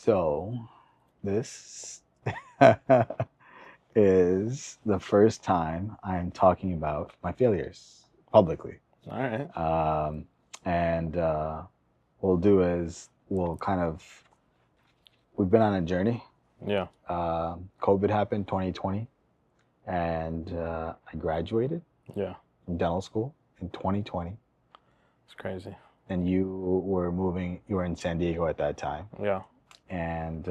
So, this is the first time I'm talking about my failures publicly. All right. Um, and what we'll do is we've been on a journey. Yeah. COVID happened 2020, and I graduated Yeah. from dental school in 2020. It's crazy. And you were in San Diego at that time. Yeah. And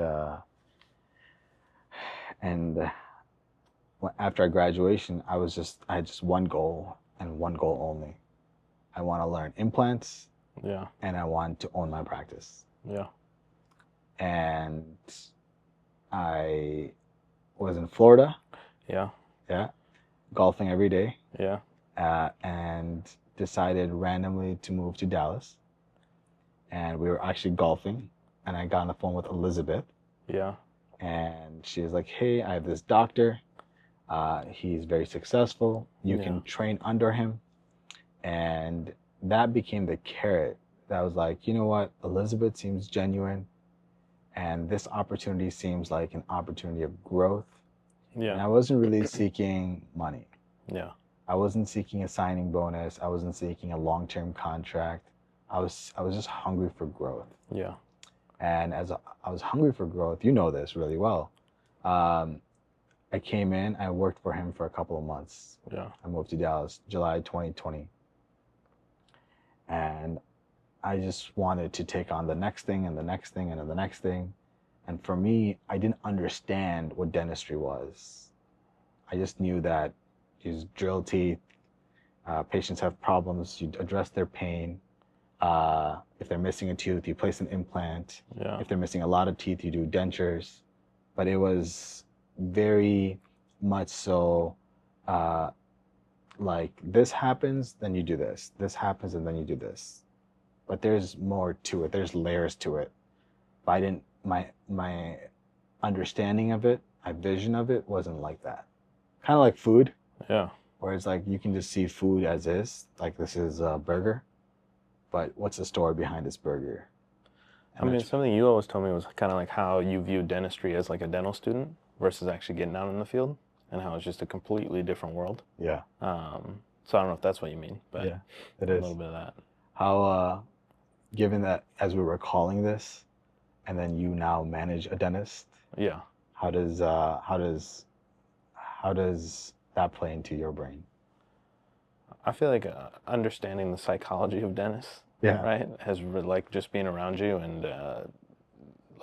and after graduation, I had just one goal and one goal only. I want to learn implants Yeah. and I want to own my practice. Yeah. And I was in Florida, Yeah. yeah, golfing every day, Yeah. and decided randomly to move to Dallas. And we were actually golfing, and I got on the phone with Elizabeth, Yeah. and she was like, "Hey, I have this doctor. He's very successful. You Yeah. can train under him." And that became the carrot. That was like, you know what? Elizabeth seems genuine, and this opportunity seems like an opportunity of growth. And I Yeah. wasn't really seeking money. Yeah. I wasn't seeking a signing bonus. I wasn't seeking a long-term contract. I was just hungry for growth. Yeah. And I was hungry for growth, you know this really well. Um, I came in, I worked for him for a couple of months. Yeah. I moved to Dallas, July 2020. And I just wanted to take on the next thing and the next thing and the next thing. And for me, I didn't understand what dentistry was. I just knew that you drill teeth, patients have problems, you address their pain. If they're missing a tooth, you place an implant. Yeah. If they're missing a lot of teeth, you do dentures. But it was very much so like this happens, then you do this. This happens, and then you do this. But there's more to it. There's layers to it. But I didn't. My understanding of it, my vision of it, wasn't like that. Kind of like food, Yeah. where it's like you can just see food as is. Like this is a burger, but what's the story behind this burger? I And mean, that's something you always told me was kind of like how you view dentistry as like a dental student versus actually getting out in the field, and how it's just a completely different world. yeah, So I don't know if that's what you mean, but yeah, it a is. little bit of that. How given that as we were calling this, and then you now manage a dentist, Yeah. how does how does that play into your brain? I feel like understanding the psychology of dentists, Yeah, right, has like just being around you and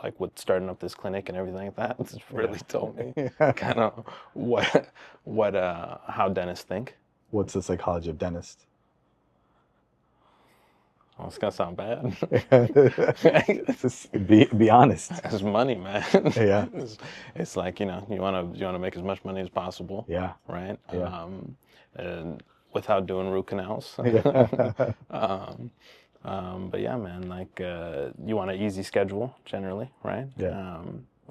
like with starting up this clinic and everything like that, it's really told me kind of what how dentists think. What's the psychology of dentist? Well, it's gonna sound bad. Just be honest. It's money, man. Yeah, It's like you wanna make as much money as possible, yeah, right? yeah, And without doing root canals. yeah, um, but yeah, man, like you want an easy schedule generally, right? yeah,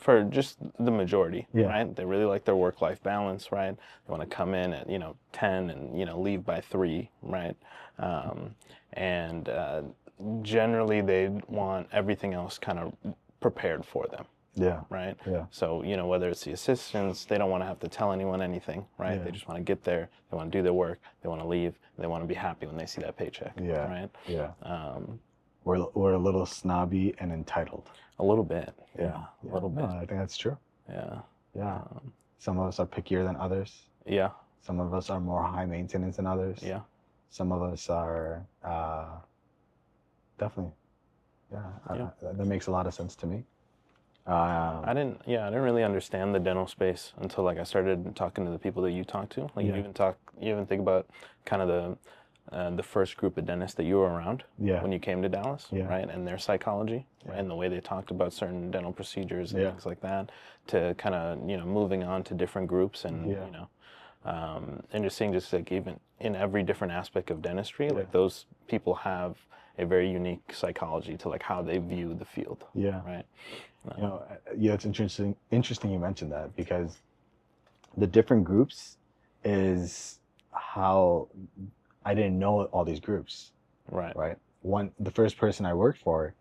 For just the majority, yeah, right? They really like their work-life balance, right? They want to come in at 10 and leave by 3, right? And generally they want everything else kind of prepared for them, yeah, right? yeah, So, whether it's the assistants, they don't want to have to tell anyone anything, right? Yeah. They just want to get there, they want to do their work, they want to leave, they want to be happy when they see that paycheck, yeah, right? yeah. Um, We're a little snobby and entitled. a little bit, Yeah, a little no, bit, I think that's true. yeah. Yeah, some of us are pickier than others. Yeah, Some of us are more high maintenance than others. yeah, Some of us are definitely, yeah, yeah. that makes a lot of sense to me. I didn't really understand the dental space until like I started talking to the people that you talk to. Like Yeah. you even think about kind of the first group of dentists that you were around Yeah. when you came to Dallas, Yeah. right? And their psychology, Yeah. right? And the way they talked about certain dental procedures and Yeah. things like that, to kind of moving on to different groups and Yeah. and just seeing just like even in every different aspect of dentistry, Yeah. like those people have a very unique psychology to like how they view the field, Yeah. right? Yeah, it's interesting. Interesting you mentioned that because the different groups is how I didn't know all these groups, Right. right? The first person I worked for,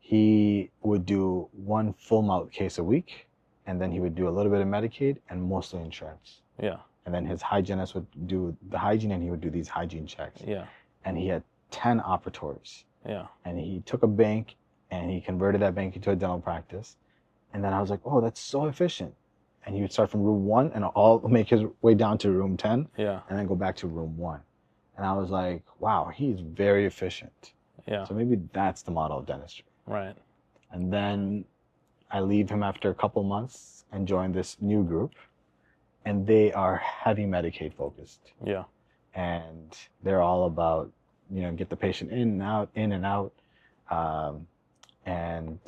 he would do one full mouth case a week, and then he would do a little bit of Medicaid and mostly insurance. Yeah. And then his hygienist would do the hygiene, and he would do these hygiene checks. Yeah. And he had 10 operatories. Yeah. And he took a bank and he converted that bank into a dental practice. And then I was like, oh, that's so efficient. And he would start from room 1 and all make his way down to room 10. Yeah. And then go back to room 1. And I was like, wow, he's very efficient. Yeah. So maybe that's the model of dentistry. Right. And then I leave him after a couple months and join this new group. And they are heavy Medicaid focused. Yeah. And they're all about, get the patient in and out. And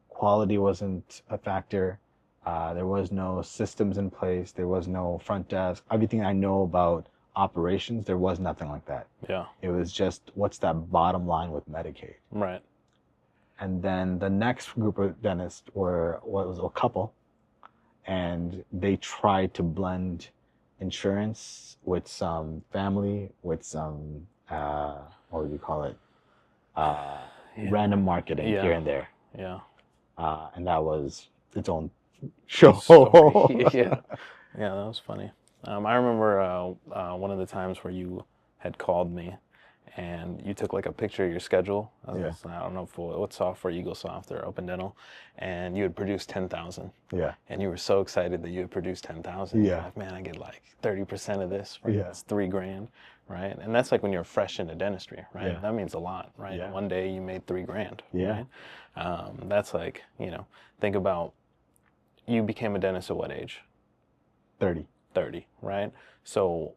quality wasn't a factor. There was no systems in place. There was no front desk. Everything I know about operations, there was nothing like that. Yeah. It was just, what's that bottom line with Medicaid? Right. And then the next group of dentists was a couple, and they tried to blend insurance with some family, with some, what would you call it? Random marketing here and there. Yeah. And that was its own show. Yeah. Yeah, that was funny. I remember one of the times where you had called me and you took like a picture of your schedule. I don't know what software, EagleSoft or Open Dental, and you had produced 10,000. Yeah. And you were so excited that you had produced 10,000. Yeah. You're like, man, I get like 30% of this. Yeah. It's $3,000, right? And that's like when you're fresh into dentistry, right? Yeah. That means a lot, right? Yeah. One day you made $3,000. Yeah. Right? That's like, think about, you became a dentist at what age? 30. 30, right? So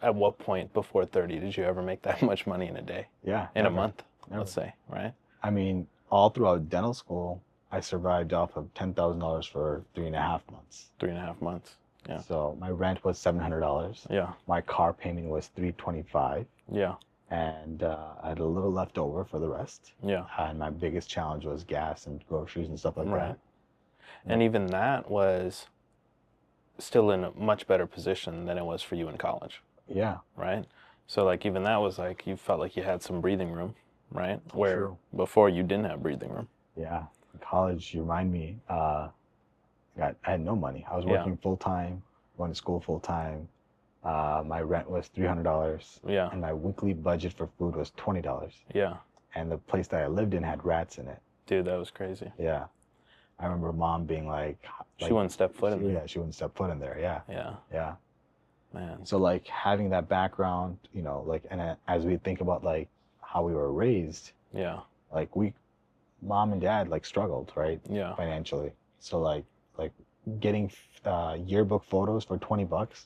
at what point before 30 did you ever make that much money in a day? Yeah. In never. a month, Never. let's say, right? I mean, all throughout dental school, I survived off of $10,000 for 3.5 months. 3.5 months. Yeah. So my rent was $700. Yeah. My car payment was $325. Yeah. And I had a little left over for the rest. Yeah. And my biggest challenge was gas and groceries and stuff like that. And even that was still in a much better position than it was for you in college. Yeah. Right? So like even that was like, you felt like you had some breathing room, right? Where True. Before you didn't have breathing room. Yeah. In college, you remind me, I had no money. I was working full time, going to school full time. My rent was $300. Yeah. And my weekly budget for food was $20. Yeah. And the place that I lived in had rats in it. Dude, that was crazy. Yeah. I remember mom being like, she wouldn't step foot in there. Yeah, she wouldn't step foot in there. Yeah. Yeah. Yeah. Man. So like having that background, and as we think about like how we were raised, yeah, like mom and dad like struggled, right? Yeah. Financially. So like getting yearbook photos for $20.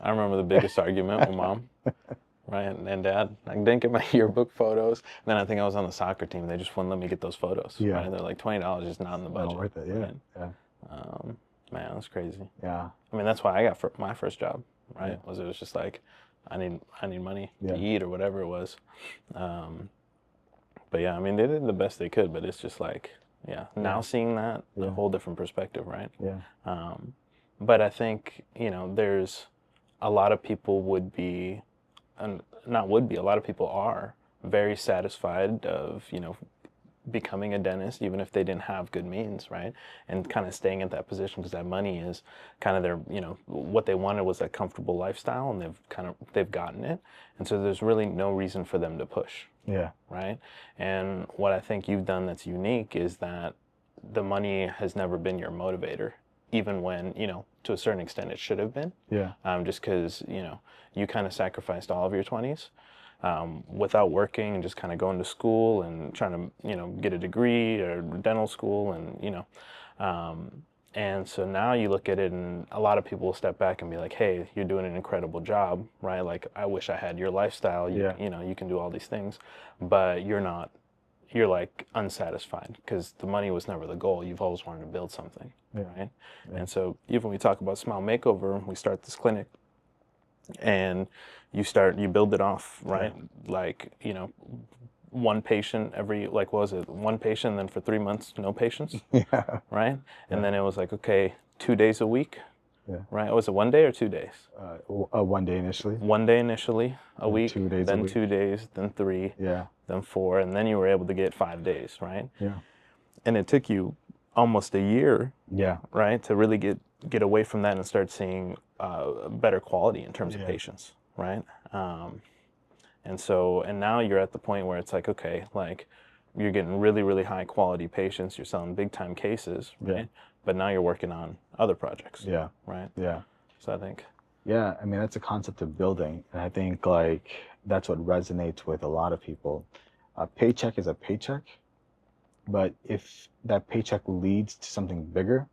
I remember the biggest argument with mom, right, and dad. I didn't get my yearbook photos. And then I think I was on the soccer team. They just wouldn't let me get those photos. Yeah. Right? They're like $20 is not in the budget. Not worth it. Yeah. Right? Yeah. Man, that's crazy. Yeah. I mean, that's why I got my first job. Right? Yeah. It was just like, I need money Yeah. to eat or whatever it was. But yeah, I mean, they did the best they could. But it's just like, now seeing that, a whole different perspective, right? Yeah. But I think, there's a lot of people a lot of people are very satisfied of, becoming a dentist, even if they didn't have good means, right? And kind of staying at that position because that money is kind of their, what they wanted was that comfortable lifestyle, and they've gotten it. And so there's really no reason for them to push. Yeah. Right? And what I think you've done that's unique is that the money has never been your motivator, even when, to a certain extent it should have been. Yeah. Just because, you kind of sacrificed all of your 20s without working and just kind of going to school and trying to, get a degree or dental school and, and so now you look at it and a lot of people will step back and be like, hey, you're doing an incredible job, right? Like, I wish I had your lifestyle. You can do all these things, but you're like unsatisfied because the money was never the goal. You've always wanted to build something, right? Yeah. And so even when we talk about Smile Makeover, we start this clinic and you build it off, right? Yeah. Like, one patient one patient, then for 3 months, no patients, yeah. right? And then it was like, okay, 2 days a week, Yeah. right? Was it 1 day or 2 days? 1 day initially. 1 day initially, a And week, 2 days a then week. 2 days, then 3, Yeah. then 4, and then you were able to get 5 days, right? Yeah. And it took you almost a year, Yeah. right, to really get away from that and start seeing better quality in terms of Yeah. patients, right? And now you're at the point where it's like, okay, like you're getting really, really high quality patients, you're selling big time cases, right? Yeah. But now you're working on other projects, Yeah. right? Yeah. So I think, Yeah. I mean, that's a concept of building. And I think like that's what resonates with a lot of people. A paycheck is a paycheck, but if that paycheck leads to something bigger,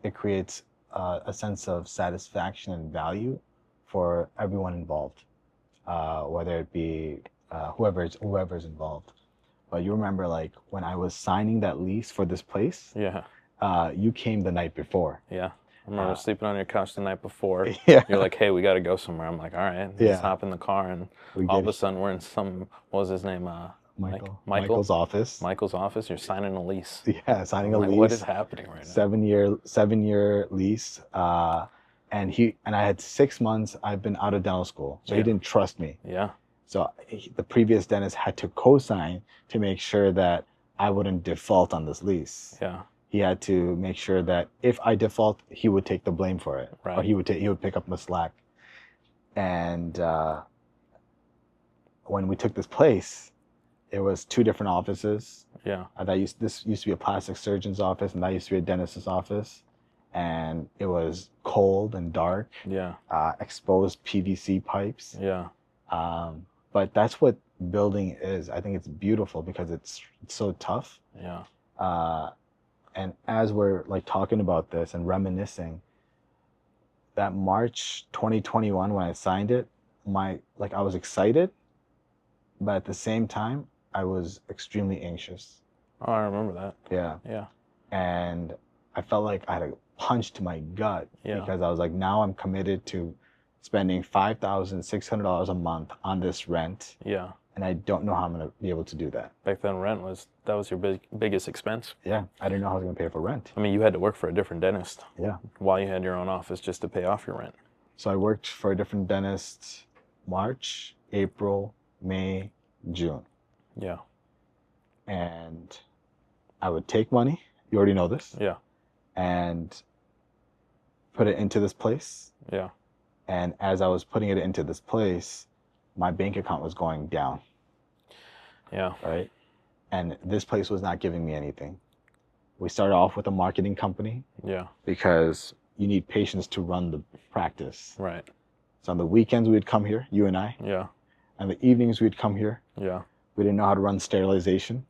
it creates a sense of satisfaction and value for everyone involved, whether it be whoever's involved. But you remember, like when I was signing that lease for this place, yeah, you came the night before. yeah. I remember sleeping on your couch the night before. Yeah, You're like, hey, we got to go somewhere. I'm like, all right. Just yeah. hop in the car, and We all of get a sudden we're in what was his name? Michael's office. Michael's office. You're signing a lease. Yeah, signing I'm a like, lease. what is happening right now? 7-year lease. And I had 6 months. I've been out of dental school, so he Yeah. didn't trust me. Yeah, So the previous dentist had to co-sign to make sure that I wouldn't default on this lease. yeah, He had to make sure that if I default, he would take the blame for it, or right. he would pick up the slack. And when we took this place, it was 2 different offices. Yeah, This used to be a plastic surgeon's office, and that used to be a dentist's office. And it was cold and dark, yeah, exposed PVC pipes. yeah, But that's what building is. I think it's beautiful because it's so tough. yeah, And as we're like talking about this and reminiscing, that March 2021 when I signed it, I was excited, but at the same time, I was extremely anxious. Oh, I remember that. Yeah. Yeah, And I felt like I had a punch to my gut Yeah. because I was like, now I'm committed to spending $5,600 a month on this rent, yeah. and I don't know how I'm going to be able to do that. Back then, that was your biggest expense. Yeah, I didn't know how I was going to pay for rent. I mean, you had to work for a different dentist Yeah. while you had your own office just to pay off your rent. So I worked for a different dentist March, April, May, June. Yeah, And I would take money, you already know this, yeah, and put it into this place. yeah, And as I was putting it into this place, my bank account was going down, yeah, right? And this place was not giving me anything. We started off with a marketing company yeah, because you need patients to run the practice. right, So on the weekends, we'd come here, you and I. yeah, And the evenings, we'd come here. yeah. We didn't know how to run sterilization.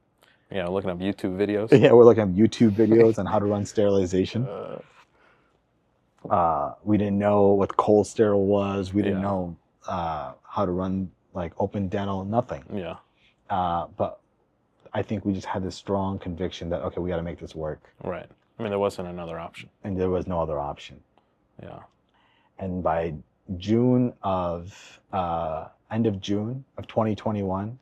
Yeah, looking up YouTube videos. Yeah, we're looking at YouTube videos on how to run sterilization. We didn't know what cold sterile was. We didn't Yeah. know how to run like open dental, nothing. Yeah, But I think we just had this strong conviction that, okay, we got to make this work. right. I mean, there wasn't another option. And there was no other option. Yeah, And by end of June of 2021,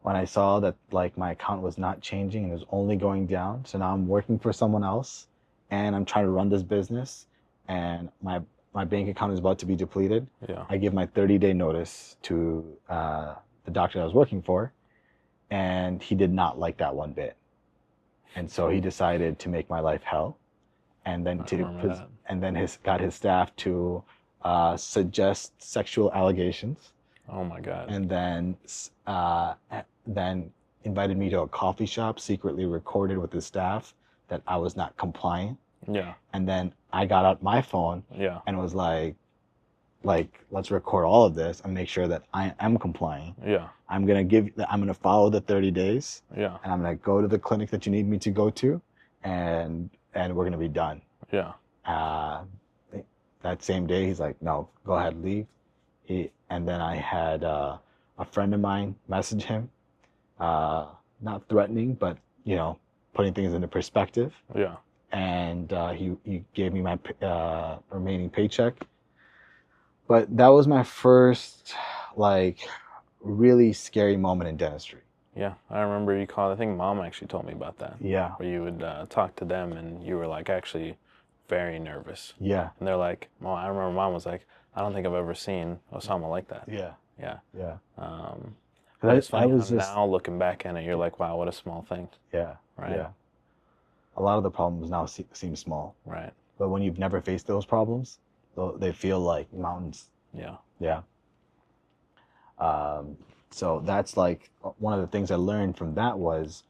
when I saw that like my account was not changing and it was only going down, so now I'm working for someone else and I'm trying to run this business and my bank account is about to be depleted. yeah, I give my 30-day notice to the doctor I was working for, and he did not like that one bit. And so he decided to make my life hell, and then got his staff to suggest sexual allegations, Oh my God. and then invited me to a coffee shop, secretly recorded with his staff that I was not complying. Yeah, And then I got out my phone yeah, and was like, let's record all of this and make sure that I am complying. yeah, I'm gonna follow the 30 days, yeah, and I'm gonna go to the clinic that you need me to go to, and we're gonna be done. yeah, That same day, he's like, no, go ahead, leave. And then I had a friend of mine message him, not threatening, but putting things into perspective. yeah, And he gave me my remaining paycheck. But that was my first like really scary moment in dentistry. yeah. I remember you called. I think Mom actually told me about that. Yeah. Where you would talk to them, and you were like, actually, very nervous. Yeah. And they're like, well, I remember mom was like, I don't think I've ever seen Osama like that. Yeah. Yeah. Yeah. But it's I funny how was just, now looking back at it, you're like, wow, what a small thing. yeah. Right. Yeah. A lot of the problems now seem small. Right. But when you've never faced those problems, they feel like mountains. Yeah. Yeah. So that's like one of the things I learned from that was,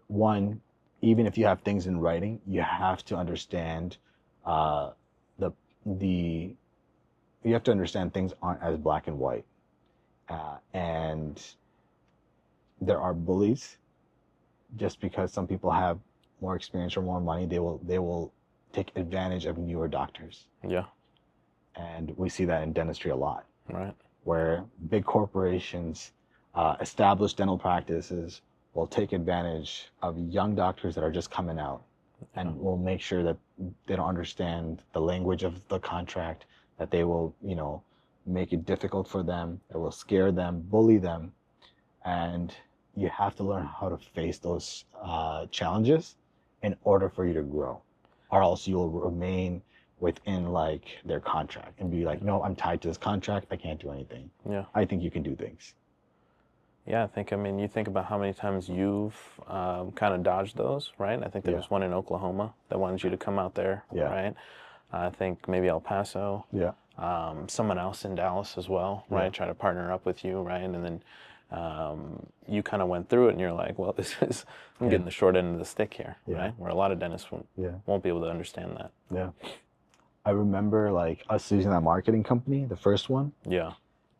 one, even if you have things in writing, you have to understand the the you have to understand things aren't as black and white, and there are bullies. Just because some people have more experience or more money, they will take advantage of newer doctors, Yeah. and we see that in dentistry a lot, Right. where big corporations, established dental practices will take advantage of young doctors that are just coming out, and will make sure that they don't understand the language of the contract, that they will, make it difficult for them, it will scare them, bully them, and you have to learn how to face those challenges in order for you to grow, or else you'll remain within like their contract and be like, no, I'm tied to this contract, I can't do anything. Yeah. I think you can do things. Yeah, I mean, you think about how many times you've kind of dodged those, right? I think there was one in Oklahoma that wanted you to come out there, right? I think maybe El Paso. Yeah. Someone else in Dallas as well, right? Try to partner up with you, right? And then you kind of went through it and you're like, well, I'm getting the short end of the stick here, right? Where a lot of dentists won't be able to understand that. Yeah. I remember like us using that marketing company, the first one. Yeah.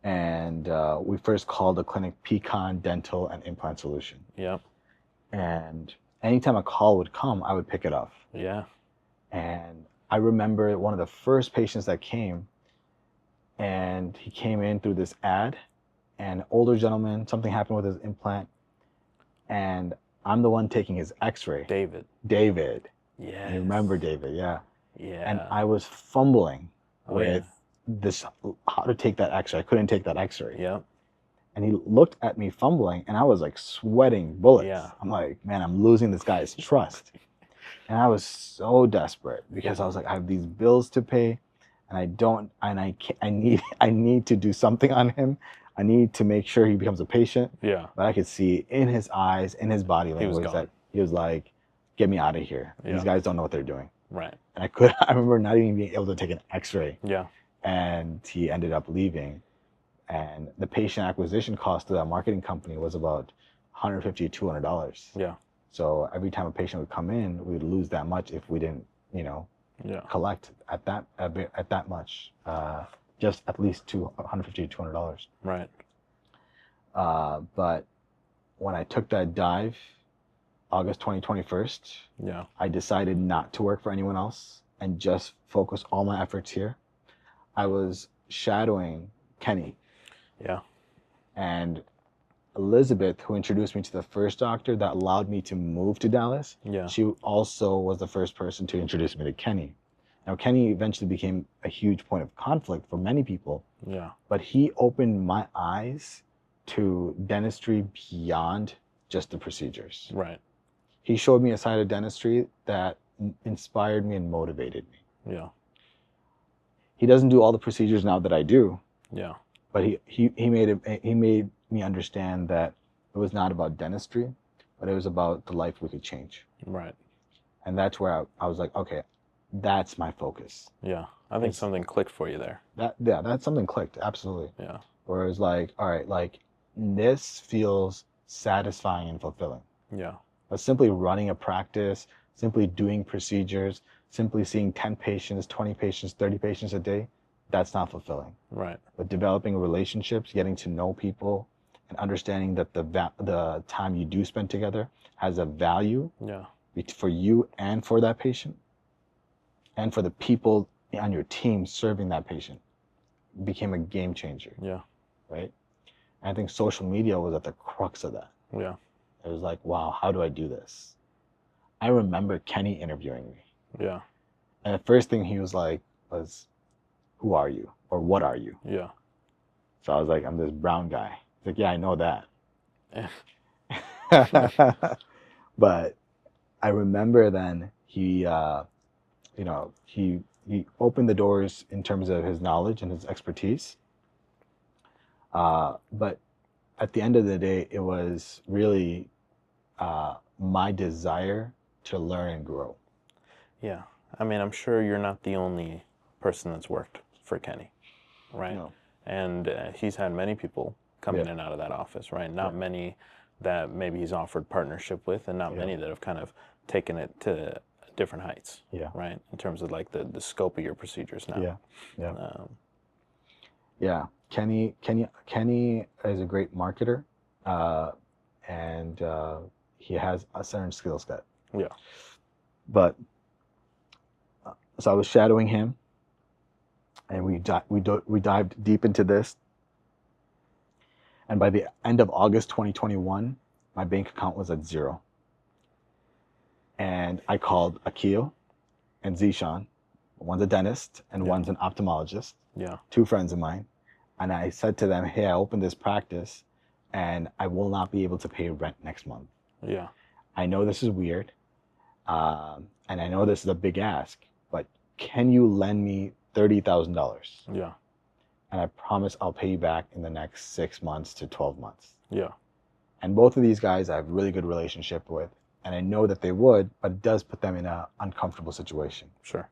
And we first called the clinic Pecan Dental and Implant Solution. Yeah. And anytime a call would come, I would pick it up. Yeah. And I remember one of the first patients that came, and he came in through this ad, and older gentleman, something happened with his implant, and I'm the one taking his x-ray. David. Yeah. I remember David, yeah. Yeah. And I was fumbling with this, how to take that x-ray. I couldn't take that x-ray. Yeah. And he looked at me fumbling, and I was like sweating bullets. Yeah. I'm like, man, I'm losing this guy's trust. And I was so desperate because I was like, I have these bills to pay, and I need to do something on him. I need to make sure he becomes a patient. Yeah. But I could see in his eyes, in his body language, that he was like, get me out of here. Yeah. These guys don't know what they're doing. Right. And I remember not even being able to take an x-ray. Yeah. And he ended up leaving. And the patient acquisition cost of that marketing company was about $150 to $200. Yeah. So every time a patient would come in, we would lose that much if we didn't, collect at that much. Just at least $150 to $200. Right. But when I took that dive, August 2021, I decided not to work for anyone else and just focus all my efforts here. I was shadowing Kenny. Yeah. And Elizabeth, who introduced me to the first doctor that allowed me to move to Dallas, she also was the first person to introduce me to Kenny. Now, Kenny eventually became a huge point of conflict for many people. Yeah. But he opened my eyes to dentistry beyond just the procedures. Right. He showed me a side of dentistry that inspired me and motivated me. Yeah. He doesn't do all the procedures now that I do. Yeah. But he made me understand that it was not about dentistry, but it was about the life we could change. Right. And that's where I was like, okay, that's my focus. Yeah. I think something clicked for you there. That's something clicked, absolutely. Yeah. Where it was like, all right, like this feels satisfying and fulfilling. Yeah. But simply running a practice, simply doing procedures, simply seeing 10 patients, 20 patients, 30 patients a day, that's not fulfilling. Right. But developing relationships, getting to know people, and understanding that the time you do spend together has a value for you and for that patient, and for the people on your team serving that patient, became a game changer. Yeah. Right? And I think social media was at the crux of that. Yeah. It was like, wow, how do I do this? I remember Kenny interviewing me. Yeah. And the first thing he was like was, who are you? Or what are you? Yeah. So I was like, I'm this brown guy. He's like, yeah, I know that. But I remember then he you know, he opened the doors in terms of his knowledge and his expertise. But at the end of the day, it was really my desire to learn and grow. Yeah. I mean, I'm sure you're not the only person that's worked for Kenny, right? No. And he's had many people come in Yeah. and out of that office, right? Not Yeah. many that maybe he's offered partnership with, and not Yeah. many that have kind of taken it to different heights, Yeah. right? In terms of like the scope of your procedures now. Yeah. Yeah. Yeah. Kenny is a great marketer, and he has a certain skill set. Yeah. But so I was shadowing him, and we dived deep into this. And by the end of August 2021, my bank account was at 0. And I called Akil and Zishan. One's a dentist and one's an ophthalmologist. Yeah. 2 friends of mine. And I said to them, hey, I opened this practice and I will not be able to pay rent next month. Yeah. I know this is weird. And I know this is a big ask, but can you lend me $30,000? Yeah. And I promise I'll pay you back in the next 6 months to 12 months. Yeah. And both of these guys I have a really good relationship with. And I know that they would, but it does put them in an uncomfortable situation. Sure.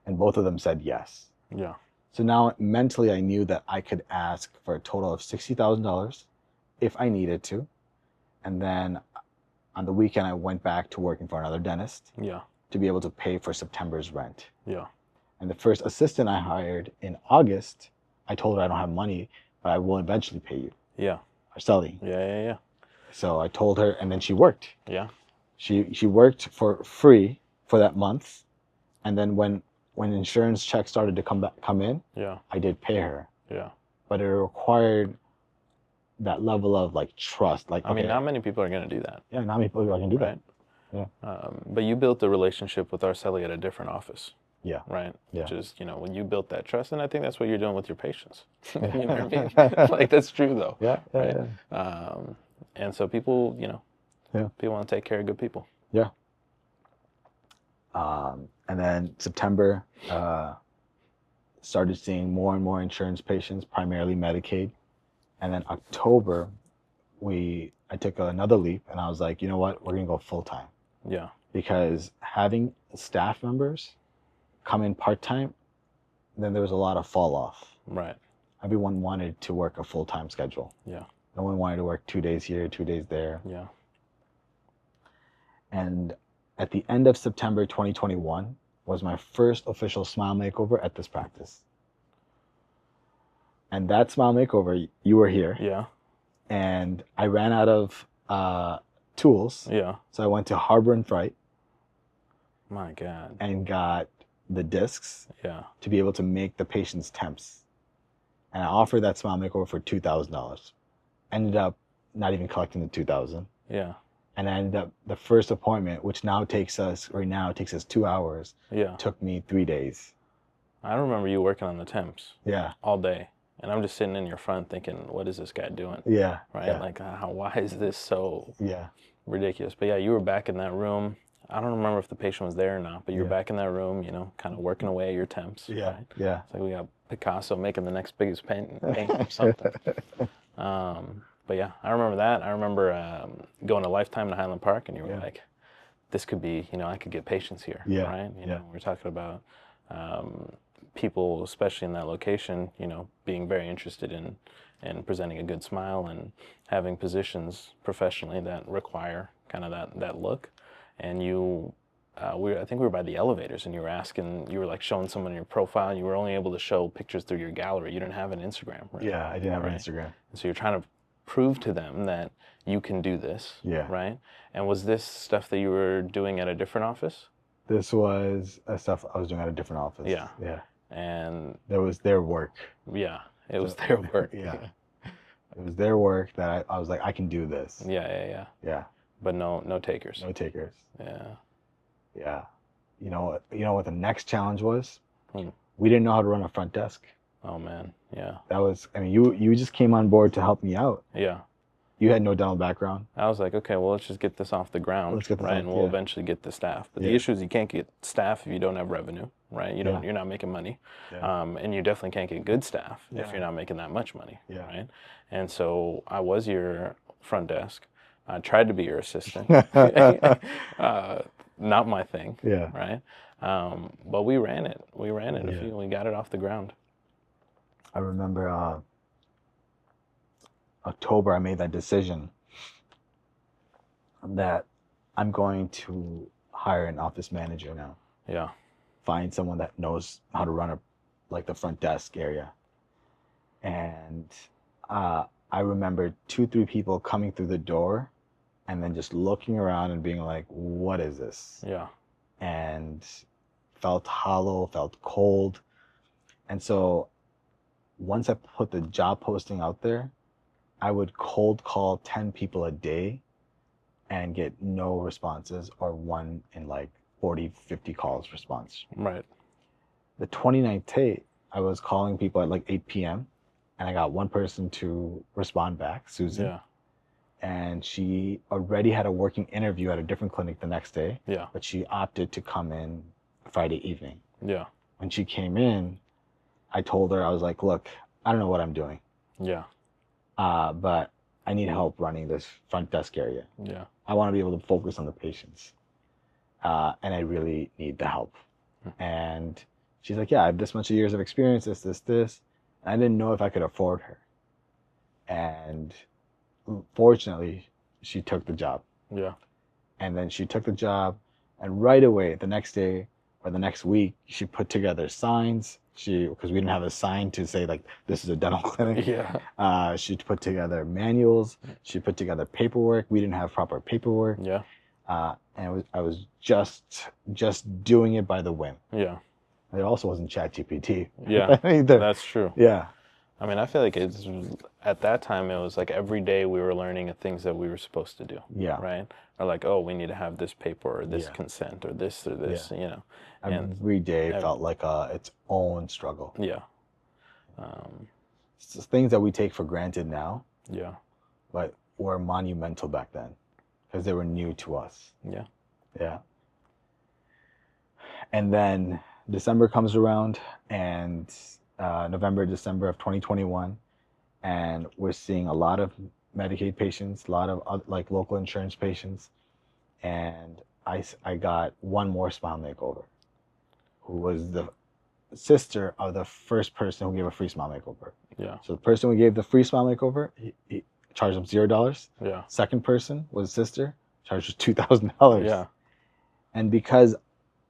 And both of them said yes. Yeah. So now mentally I knew that I could ask for a total of $60,000 if I needed to. And then on the weekend I went back to working for another dentist. Yeah. To be able to pay for September's rent. Yeah. And the first assistant I hired in August, I told her I don't have money, but I will eventually pay you. Yeah. Arceli. Yeah. So I told her, and then she worked. Yeah. She worked for free for that month, and then when insurance checks started to come in, Yeah. I did pay her. Yeah. But it required that level of like trust. Like, I mean, okay, not many people are going to do that. yeah, not many people are gonna do Right. that. Yeah. But you built a relationship with Arceli at a different office. Yeah. Right. Yeah. Which is, when you built that trust, and I think that's what you're doing with your patients. You know what I mean? Like, that's true though. Yeah. Right. Yeah. And so people, Yeah. people want to take care of good people. Yeah. And then September, started seeing more and more insurance patients, primarily Medicaid. And then October, I took another leap and I was like, you know what, we're gonna go full time. Yeah. Because having staff members come in part-time, then there was a lot of fall off. Right. Everyone wanted to work a full-time schedule. Yeah. No one wanted to work 2 days here, 2 days there. Yeah. And at the end of September 2021 was my first official smile makeover at this practice. And that smile makeover, you were here. Yeah. And I ran out of tools. Yeah. So I went to Harbor and Fright My God. and got the discs Yeah. to be able to make the patient's temps. And I offered that smile makeover for $2,000. Ended up not even collecting the $2,000. Yeah. And I ended up, the first appointment, which takes us 2 hours, Yeah. took me 3 days. I remember you working on the temps Yeah. all day. And I'm just sitting in your front thinking, what is this guy doing? Yeah. Right? Yeah. Like, why is this so Yeah. ridiculous? But yeah, you were back in that room. I don't remember if the patient was there or not, but you were Yeah. back in that room, kind of working away at your temps. Yeah. Right? Yeah. It's like we got Picasso making the next biggest painting or something. But yeah, I remember that. I remember going to Lifetime to Highland Park, and you were Yeah. like, this could be, I could get patients here. Yeah. Right? Yeah. We were talking about people, especially in that location, being very interested in presenting a good smile and having positions professionally that require kind of that look. And I think we were by the elevators, and you were like showing someone your profile, and you were only able to show pictures through your gallery. You didn't have an Instagram, right? Yeah. I didn't have an Right. Instagram. And so you're trying to prove to them that you can do this. Yeah. Right? And was this stuff that you were doing at a different office? This was stuff I was doing at a different office. Yeah. Yeah. And That was their work. yeah, it was their work. Yeah. It was their work that I was like, I can do this. Yeah. Yeah. But no takers. No takers. Yeah. Yeah. You know what the next challenge was? Hmm. We didn't know how to run a front desk. Oh man. Yeah. That was, you just came on board to help me out. Yeah. You had no dental background. I was like, okay, well, let's just get this off the ground, Let's get this right? out. And we'll Yeah. eventually get the staff. But the Yeah. issue is you can't get staff if you don't have revenue, right? Yeah. You're not making money. Yeah. And you definitely can't get good staff if Yeah. you're not making that much money, Yeah. right? And so I was your front desk. I tried to be your assistant. Not my thing, Yeah. right? But we ran it. We ran it. Yeah. We got it off the ground. I remember October, I made that decision that I'm going to hire an office manager now. Yeah. Find someone that knows how to run like the front desk area. And I remember 2, 3 people coming through the door and then just looking around and being like, what is this? Yeah. And felt hollow, felt cold. And so once I put the job posting out there, I would cold call 10 people a day and get no responses, or one in like 40, 50 calls response. Right. The 29th day, I was calling people at like 8 p.m. and I got one person to respond back, Susan. Yeah. And she already had a working interview at a different clinic the next day. Yeah. But she opted to come in Friday evening. Yeah. When she came in, I told her, I was like, look, I don't know what I'm doing. Yeah. But I need help running this front desk area. Yeah. I want to be able to focus on the patients. And I really need the help. And she's like, yeah, I have this much years of experience, this. And I didn't know if I could afford her. And fortunately, she took the job. Yeah. And then she took the job, and right away, the next day or the next week, she put together signs. Because we didn't have a sign to say like, this is a dental clinic. Yeah. She put together manuals. She put together paperwork. We didn't have proper paperwork. Yeah. And I was just doing it by the whim. Yeah. It also wasn't ChatGPT. Yeah. either. That's true. Yeah. I mean, I feel like at that time, it was like every day we were learning things that we were supposed to do. Yeah. Right? Or like, oh, we need to have this paper or this Yeah. consent or this, you know. Every day felt like its own struggle. Yeah. It's just things that we take for granted now, Yeah. but were monumental back then because they were new to us. Yeah. Yeah. And then December comes around, and November, December of 2021, and we're seeing a lot of Medicaid patients, a lot of like local insurance patients, and I got one more smile makeover, who was the sister of the first person who gave a free smile makeover. Yeah. So the person who gave the free smile makeover, he charged them $0. Yeah. Second person was sister, charged $2,000. Yeah. And because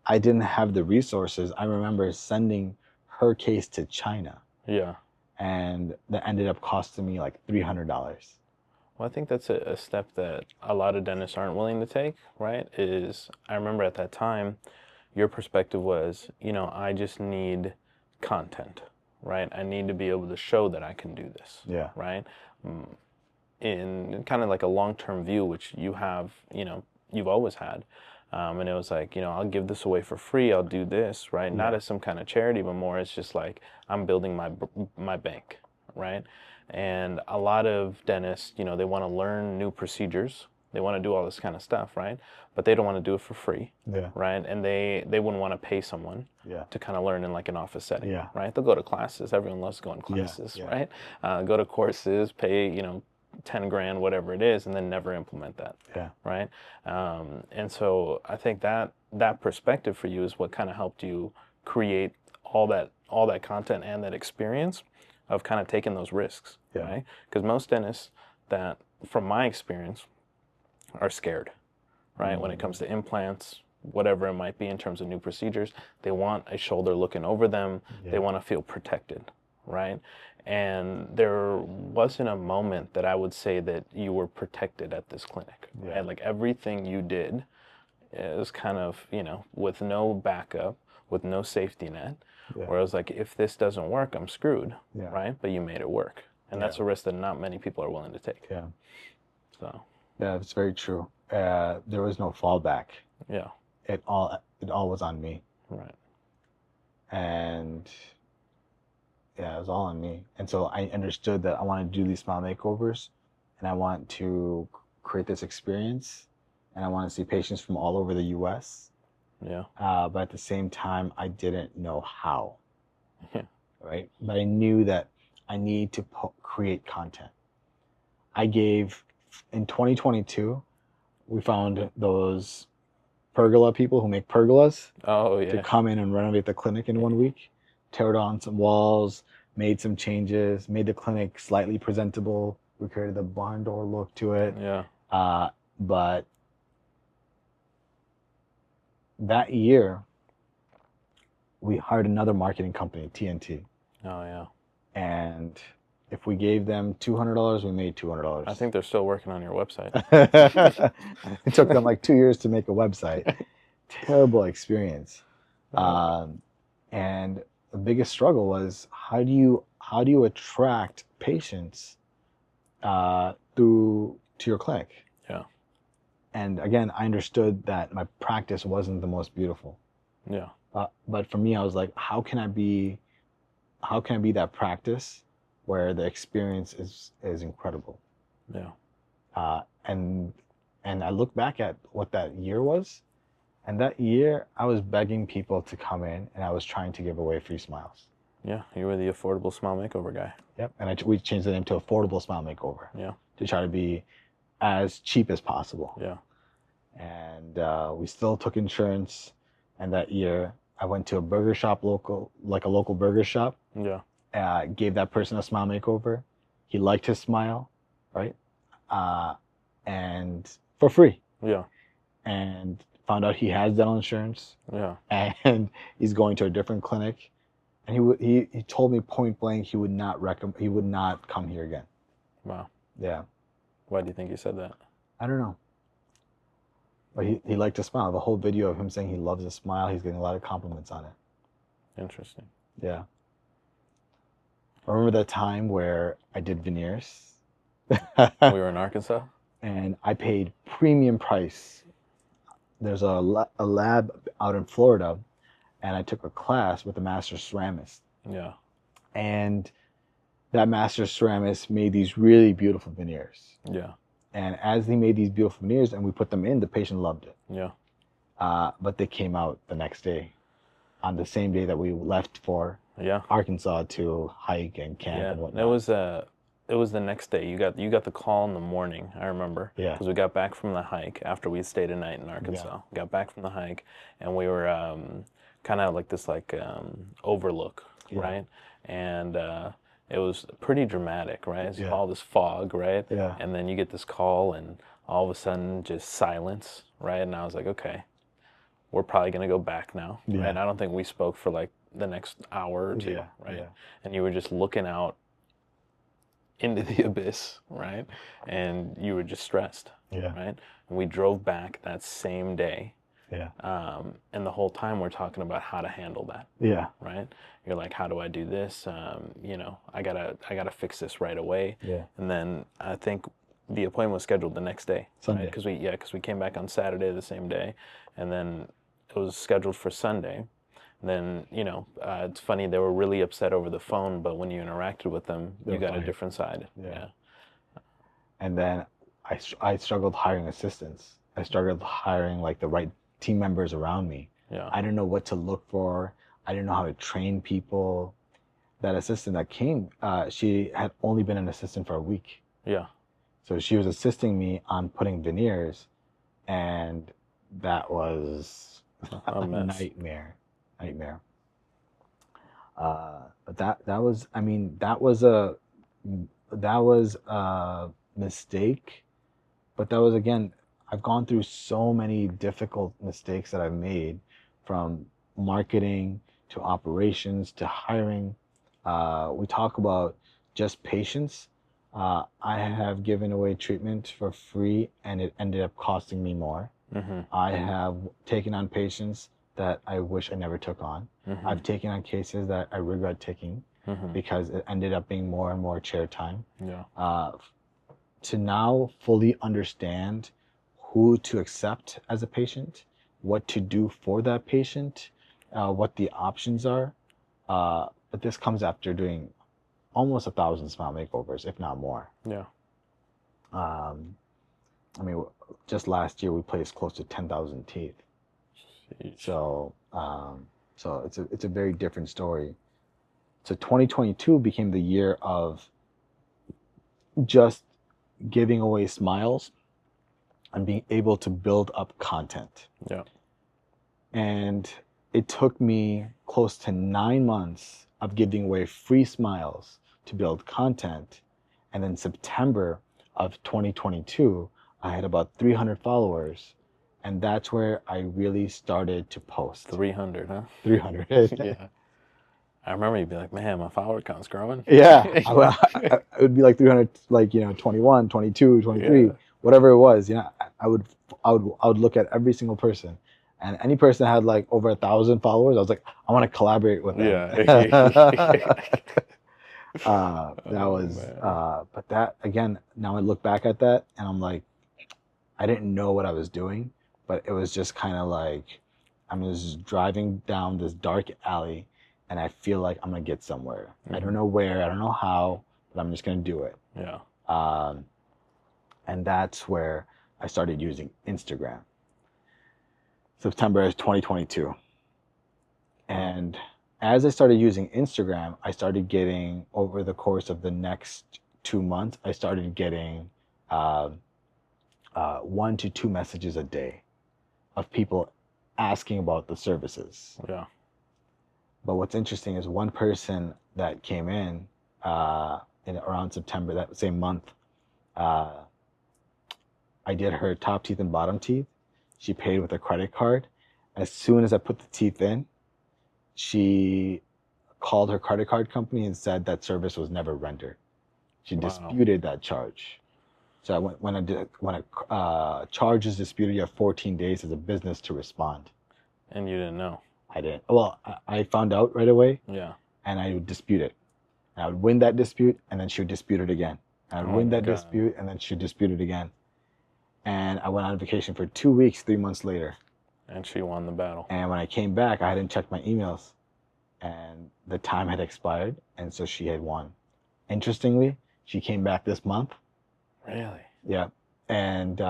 I didn't have the resources, I remember sending her case to China, Yeah. and that ended up costing me like $300. Well, I think that's a step that a lot of dentists aren't willing to take, right? I remember at that time, your perspective was, I just need content, right? I need to be able to show that I can do this, Yeah. right? In kind of like a long-term view, which you have, you've always had. And it was like, I'll give this away for free. I'll do this, right? Not as some kind of charity, but more it's just like I'm building my bank, right? And a lot of dentists, they want to learn new procedures. They want to do all this kind of stuff, right? But they don't want to do it for free, Yeah. right? And they wouldn't want to pay someone Yeah. to kind of learn in like an office setting, Yeah. right? They'll go to classes. Everyone loves going to classes, Yeah. right? Go to courses, pay, 10 grand, whatever it is, and then never implement that. Yeah. Right. And so I think that perspective for you is what kind of helped you create all that content and that experience of kind of taking those risks. Yeah. Right. Because most dentists that, from my experience, are scared, right? When it comes to implants, whatever it might be in terms of new procedures, they want a shoulder looking over them. Yeah. They want to feel protected, right? And there wasn't a moment that I would say that you were protected at this clinic, Yeah. right? Like everything you did is kind of, with no backup, with no safety net, Yeah. where I was like, if this doesn't work, I'm screwed, Yeah. right? But you made it work. And that's a risk that not many people are willing to take. Yeah. So, Yeah, it's very true. There was no fallback. yeah, It all was on me. right. And yeah, it was all on me. And so I understood that I wanted to do these smile makeovers and I want to create this experience, and I want to see patients from all over the U.S. Yeah. But at the same time, I didn't know how, Yeah. right? But I knew that I need to create content. In 2022, we found those pergola people who make pergolas Oh to yeah. come in and renovate the clinic in 1 week, tear down some walls, made some changes, made the clinic slightly presentable. We created the barn door look to it. Yeah. But that year, we hired another marketing company, TNT. Oh yeah. And if we gave them $200, we made $200. I think they're still working on your website. It took them like 2 years to make a website. Terrible experience. And the biggest struggle was how do you attract patients to your clinic? Yeah. And again, I understood that my practice wasn't the most beautiful. Yeah. But for me, I was like, how can I be that practice where the experience is incredible? Yeah. And I look back at what that year was, and that year I was begging people to come in, and I was trying to give away free smiles. Yeah. You were the affordable smile makeover guy. Yep. And we changed the name to Affordable Smile Makeover. Yeah. To try to be as cheap as possible. Yeah. And we still took insurance. And that year, I went to a burger shop, a local burger shop. Yeah. Gave that person a smile makeover. He liked his smile, right? And for free. Yeah. And found out he has dental insurance. Yeah. And he's going to a different clinic. And he told me point blank he would not come here again. Wow. Yeah. Why do you think he said that? I don't know. But he liked his smile. The whole video of him saying he loves his smile, he's getting a lot of compliments on it. Interesting. Yeah. I remember that time where I did veneers. We were in Arkansas? And I paid premium price. There's a lab out in Florida, and I took a class with a master ceramist. Yeah. And that master ceramist made these really beautiful veneers. Yeah. And as he made these beautiful veneers and we put them in, the patient loved it. Yeah. But they came out the next day, on the same day that we left for Arkansas to hike and camp and whatnot. It was the next day. You got the call in the morning, I remember. Yeah. Because we got back from the hike after we stayed a night in Arkansas. Yeah. Got back from the hike, and we were kind of like this overlook, right? And it was pretty dramatic, right? It's all this fog, right? Yeah. And then you get this call, and all of a sudden, just silence, right? And I was like, okay, we're probably gonna go back now, right? I don't think we spoke for like the next hour or two, right? Yeah. And you were just looking out into the abyss, right? And you were just stressed, right? And we drove back that same day. Yeah. And the whole time we're talking about how to handle that. Yeah. Right. You're like, how do I do this? I gotta fix this right away. Yeah. And then I think the appointment was scheduled the next day. Sunday. Right? Because we came back on Saturday the same day, and then it was scheduled for Sunday. And then it's funny, they were really upset over the phone, but when you interacted with them, you got a different side. Yeah. And then I struggled hiring assistants. I struggled hiring like the right team members around me. Yeah. I didn't know what to look for. I didn't know how to train people. That assistant that came, she had only been an assistant for a week. Yeah. So she was assisting me on putting veneers, and that was a nightmare. But that was a mistake. But that was, again, I've gone through so many difficult mistakes that I've made, from marketing to operations to hiring. We talk about just patients. I have given away treatment for free, and it ended up costing me more. Mm-hmm. I have taken on patients that I wish I never took on. Mm-hmm. I've taken on cases that I regret taking because it ended up being more and more chair time. Yeah. To now fully understand who to accept as a patient, what to do for that patient, what the options are. But this comes after doing almost 1,000 smile makeovers, if not more. Yeah. Um, I mean, just last year we placed close to 10,000 teeth. Sheesh. So it's a very different story. So 2022 became the year of just giving away smiles and being able to build up content. Yeah. And it took me close to 9 months of giving away free smiles to build content. And then September of 2022, I had about 300 followers. And that's where I really started to post. 300, huh? 300. Yeah. I remember you'd be like, man, my follower count's growing. Yeah. It would be like 300, like, 21, 22, 23, Yeah. whatever it was. I would look at every single person. And any person that had like over 1,000 followers, I was like, I want to collaborate with them. Yeah. That Oh, was, man. but that again, now I look back at that and I'm like, I didn't know what I was doing, but it was just kind of like, I'm just driving down this dark alley and I feel like I'm gonna get somewhere. I don't know where, I don't know how, but I'm just gonna do it. Yeah. Um, and that's where I started using Instagram. September of 2022. And as I started using Instagram, I started getting, over the course of the next 2 months, I started getting 1 to 2 messages a day of people asking about the services. Yeah. But what's interesting is one person that came in around September, that same month, uh, I did her top teeth and bottom teeth. She paid with a credit card. As soon as I put the teeth in, she called her credit card company and said that service was never rendered. She Wow. disputed that charge. So when a charge is disputed, you have 14 days as a business to respond. And you didn't know. I didn't. Well, I found out right away, Yeah. and I would dispute it. And I would win that dispute, and then she would dispute it again. And I would Oh win my that God. dispute, and then she'd dispute it again. And I went on vacation for 2 weeks, 3 months later. And she won the battle. And when I came back, I hadn't checked my emails, and the time had expired, and so she had won. Interestingly, she came back this month. Really? Yeah. And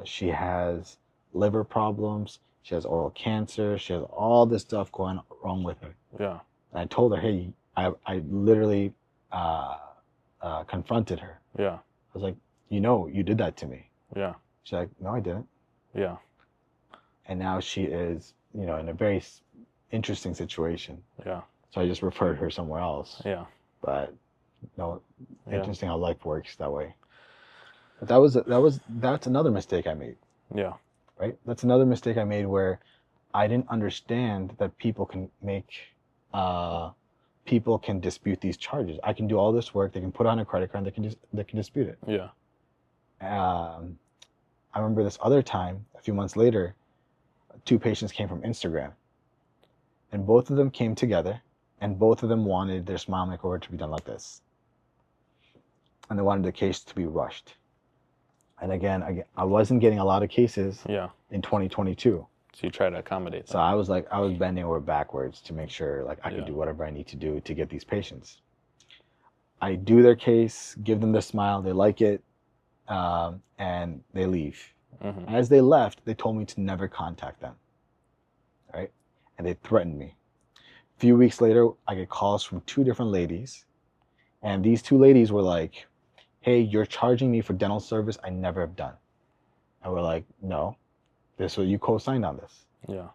she has liver problems. She has oral cancer. She has all this stuff going wrong with her. Yeah. And I told her, hey, I literally confronted her. Yeah. I was like, you did that to me. Yeah. She's like, no, I didn't. Yeah. And now she is, in a very interesting situation. Yeah. So I just referred her somewhere else. Yeah. But no, Yeah. interesting how life works that way. But that's another mistake I made. Yeah. Right? That's another mistake I made where I didn't understand that people can dispute these charges. I can do all this work. They can put on a credit card. And they can dispute it. Yeah. I remember this other time, a few months later, 2 patients came from Instagram, and both of them came together, and both of them wanted their smile makeover to be done like this, and they wanted the case to be rushed. And again, I wasn't getting a lot of cases Yeah. in 2022. So you try to accommodate So them. I was bending over backwards to make sure like I Yeah. could do whatever I need to do to get these patients. I do their case, give them the smile, they like it, and they leave. Mm-hmm. As they left, they told me to never contact them, right? And they threatened me. A few weeks later, I get calls from 2 different ladies, and these 2 ladies were like, hey, you're charging me for dental service I never have done. And we're like, no, this was, you co-signed on this. Yeah.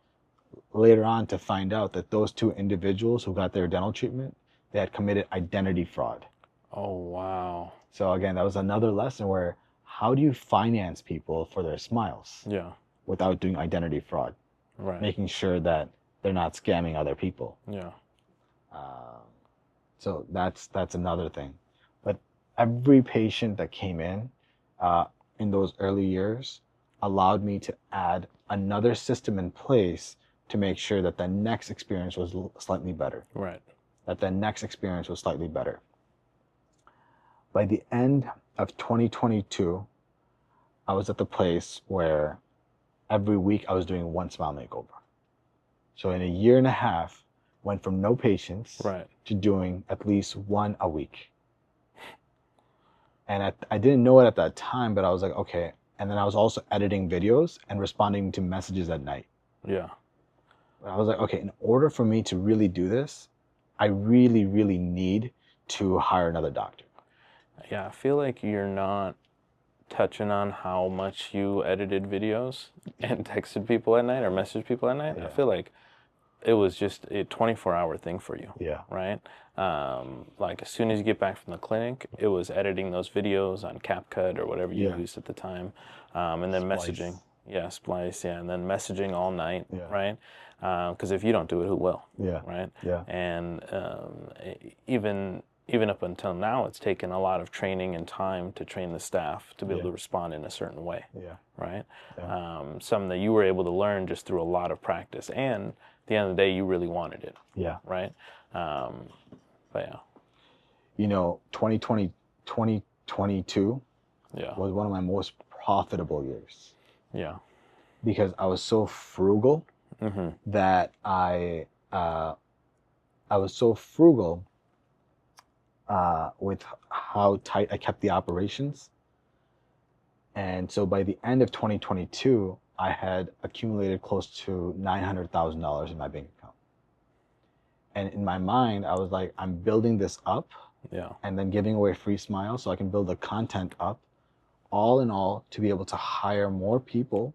Later on to find out that those 2 individuals who got their dental treatment, they had committed identity fraud. Oh, wow. So again, that was another lesson where how do you finance people for their smiles Yeah. without doing identity fraud? Right. Making sure that they're not scamming other people. Yeah. So that's another thing. But every patient that came in those early years allowed me to add another system in place to make sure that the next experience was slightly better. Right. That the next experience was slightly better. By the end of 2022, I was at the place where every week I was doing 1 smile makeover. So in a year and a half, went from no patients Right. to doing at least 1 a week. And I didn't know it at that time, but I was like, okay. And then I was also editing videos and responding to messages at night. Yeah. But I was like, okay, in order for me to really do this, I really, really need to hire another doctor. Yeah, I feel like you're not touching on how much you edited videos and texted people at night or messaged people at night. I Yeah. feel like it was just a 24-hour thing for you, Yeah. right? Like as soon as you get back from the clinic, it was editing those videos on CapCut or whatever you Yeah. used at the time, and then Splice. messaging. Yeah, Splice. Yeah, and then messaging all night, Yeah. right? Because if you don't do it, who will? Yeah. Right? Yeah. And even up until now, it's taken a lot of training and time to train the staff to be able to respond in a certain way. Yeah. Right? Yeah. Something that you were able to learn just through a lot of practice, and at the end of the day, you really wanted it. Yeah. Right? But yeah. You know, 2022 Yeah. was one of my most profitable years Yeah. because I was so frugal Mm-hmm. that I was so frugal with how tight I kept the operations. And so by the end of 2022, I had accumulated close to $900,000 in my bank account. And in my mind, I was like, I'm building this up Yeah. and then giving away free smiles so I can build the content up, all in all, to be able to hire more people,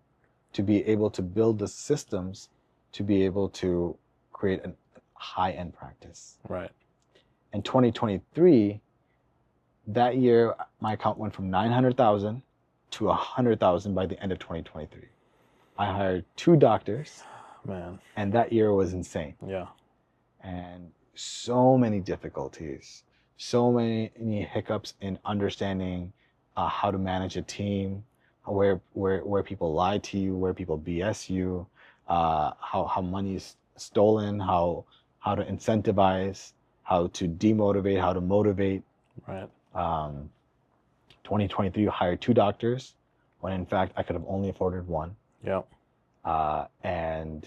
to be able to build the systems, to be able to create a high-end practice. Right. In 2023, that year, my account went from 900,000 to 100,000 by the end of 2023. I hired 2 doctors, Man. and that year was insane. Yeah. And so many difficulties, so many hiccups in understanding how to manage a team, where people lie to you, where people BS you, how money is stolen, how to incentivize, how to demotivate, how to motivate. Right. 2023, I hired 2 doctors, when in fact I could have only afforded 1. Yeah. And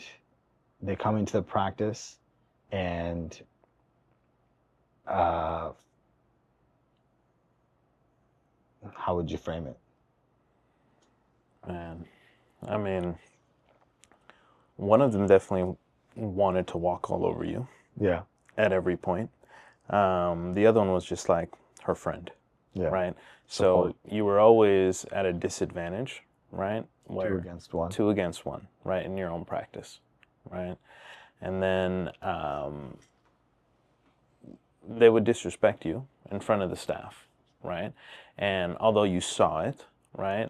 they come into the practice, and how would you frame it? Man. I mean, one of them definitely wanted to walk all over you. Yeah. At every point. The other one was just like her friend. Yeah. Right. Support. So you were always at a disadvantage, right? Where 2 against 1. 2 against 1, right, in your own practice, right? And then they would disrespect you in front of the staff, right? And although you saw it, right,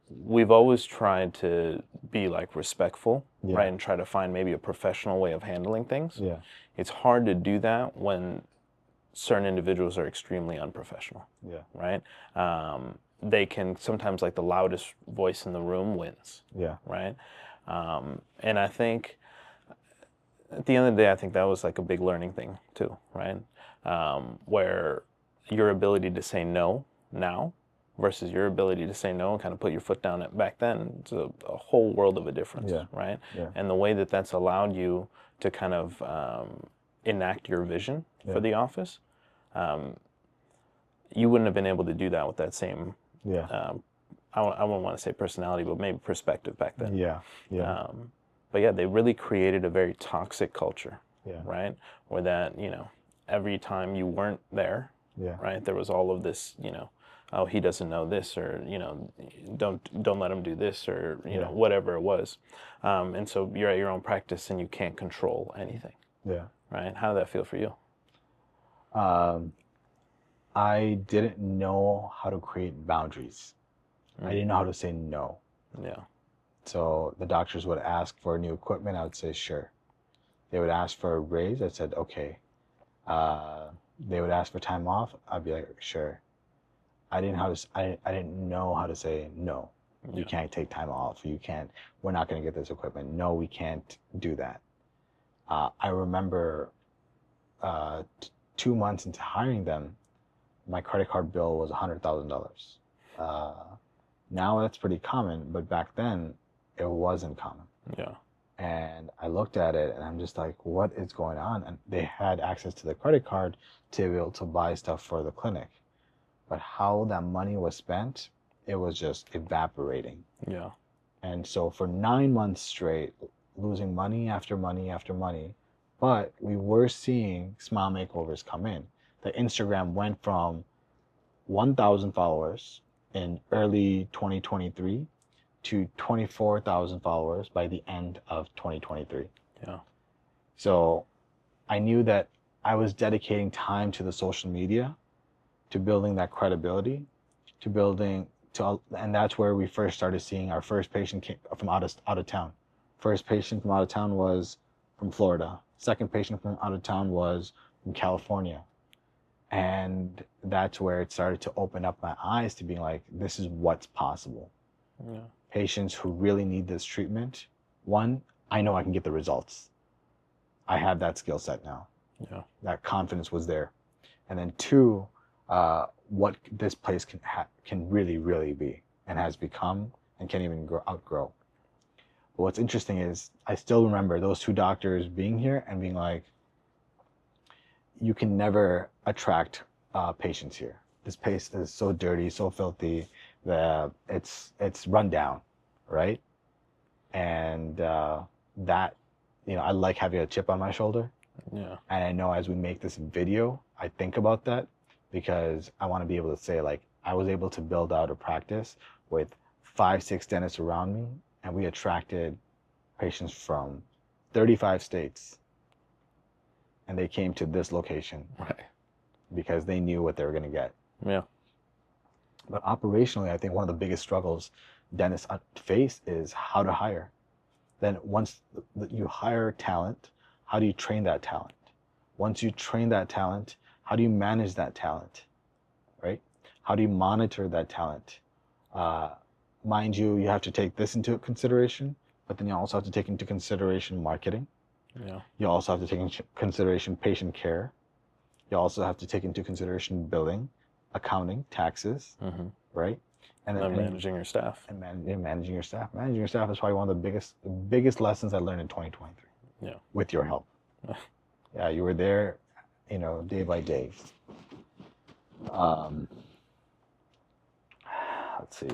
we've always tried to be like respectful, Yeah. right, and try to find maybe a professional way of handling things. Yeah. It's hard to do that when certain individuals are extremely unprofessional, Yeah. right? They can sometimes, like the loudest voice in the room wins, Yeah. right? And I think at the end of the day, I think that was like a big learning thing too, right? Where your ability to say no now versus your ability to say no and kind of put your foot down back then, it's a whole world of a difference, Yeah. right? Yeah. And the way that that's allowed you to kind of enact your vision Yeah. for the office, you wouldn't have been able to do that with that same, Yeah. I wouldn't want to say personality, but maybe perspective back then. Yeah. Yeah. But yeah, they really created a very toxic culture, Yeah. right? Where that, every time you weren't there, Yeah. right, there was all of this, oh, he doesn't know this, or, don't let him do this, or, Yeah. whatever it was. And so you're at your own practice and you can't control anything, Yeah. right? How did that feel for you? I didn't know how to create boundaries. I didn't know how to say no. Yeah. So the doctors would ask for new equipment, I would say sure. They would ask for a raise, I said okay. They would ask for time off, I'd be like sure. I didn't know how to say no. You Yeah. can't take time off. You can't. We're not going to get this equipment. No, we can't do that. I remember 2 months into hiring them, my credit card bill was $100,000. Now that's pretty common, but back then it wasn't common. Yeah. And I looked at it and I'm just like, what is going on? And they had access to the credit card to be able to buy stuff for the clinic. but how that money was spent, it was just evaporating. Yeah. And so for 9 months straight, losing money after money after money, but we were seeing Smile Makeovers come in. The Instagram went from 1,000 followers in early 2023 to 24,000 followers by the end of 2023. Yeah. So I knew that I was dedicating time to the social media, to building that credibility, to building to, and that's where we first started seeing our first patient came from out of town. First patient from out of town was from Florida. Second patient from out of town was from California. And that's where it started to open up my eyes to being like, this is what's possible. Yeah. Patients who really need this treatment, one, I know I can get the results. I have that skill set now. Yeah. That confidence was there. And then two, what this place can really, really be and has become and can even outgrow. But what's interesting is I still remember those two doctors being here and being like, you can never attract patients here. This place is so dirty, so filthy, it's run down, right? And that, I like having a chip on my shoulder. Yeah. And I know as we make this video, I think about that because I want to be able to say, like, I was able to build out a practice with 5-6 dentists around me, and we attracted patients from 35 states. And they came to this location because they knew what they were going to get. Yeah. But operationally, I think one of the biggest struggles dentists face is how to hire. Then once you hire talent, how do you train that talent? Once you train that talent, how do you manage that talent, right? How do you monitor that talent? Mind you, you have to take this into consideration, but then you also have to take into consideration marketing. Yeah. You also have to take into consideration patient care. You also have to take into consideration billing, accounting, taxes, right? And then managing your staff. And managing your staff. Managing your staff is probably one of the biggest lessons I learned in 2023. Yeah. With your help. Yeah, you were there, day by day. Let's see.